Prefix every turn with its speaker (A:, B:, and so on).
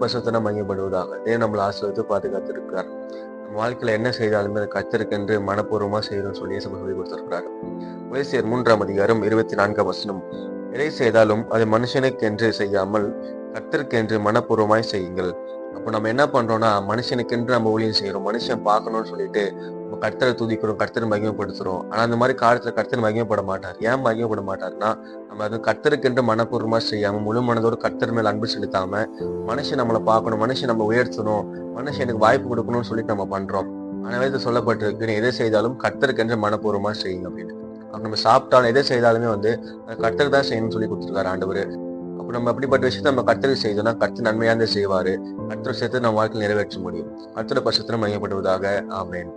A: பரிசுத்தம் மகிமைப்படுவதாக. தேவன் நம்மளை ஆசீர்வதித்து பாதுகாத்து இருக்கிறார். நம்ம வாழ்க்கையில என்ன செய்தாலுமே அது கர்த்தருக்கென்று மனப்பூர்வமா செய்யணும்னு சொல்லி இயேசு சொல்லி கொடுத்திருக்கிறார். கொலோசியர் 3:24 எதை செய்தாலும் அது மனுஷனுக்கென்று செய்யாமல் கர்த்தருக்கென்று மனப்பூர்வமாய் செய்யுங்கள். அப்போ நம்ம என்ன பண்றோம்னா, மனுஷனுக்கென்று நம்ம ஊழியம் செய்யறோம், மனுஷன் பார்க்கணும்னு சொல்லிட்டு நம்ம கர்த்தரை துதிக்கிறோம், கர்த்தரை மகிமைப்படுத்துறோம். ஆனா அந்த மாதிரி காலத்துல கர்த்தர் மகிமைப்பட மாட்டார். ஏன் மகிமைப்பட மாட்டார்னா, நம்ம அது கர்த்தருக்கென்று மனப்பூர்வமா செய்யாம, முழு மனதோடு கர்த்தர் மேல் அன்பு செலுத்தாம, மனுஷன் நம்மளை பார்க்கணும், மனுஷன் நம்ம உயர்த்தணும், மனுஷனுக்கு வாய்ப்பு கொடுக்கணும்னு சொல்லிட்டு நம்ம பண்றோம். ஆனா சொல்லப்பட்டிருக்கு, நீ எதை செய்தாலும் கர்த்தருக்கென்று மனப்பூர்வமா செய்யுங்க அப்படின்னு. அப்ப நம்ம சாப்பிட்டாலும் எதை செய்தாலுமே கர்த்தர் தான் செய்யணும்னு சொல்லி கொடுத்துருக்காரு ஆண்டவர். அப்ப நம்ம அப்படிப்பட்ட விஷயத்த நம்ம கர்த்தருக்கு செய்தோம்னா கர்த்தர் நன்மையா செய்வாரு. கர்த்தர் சேர்த்து நம்ம வாழ்க்கையில் நிறைவேற்ற முடியும். கர்த்தரோட பரிசுத்தம் மகிமைப்படுவதாக. ஆமென்.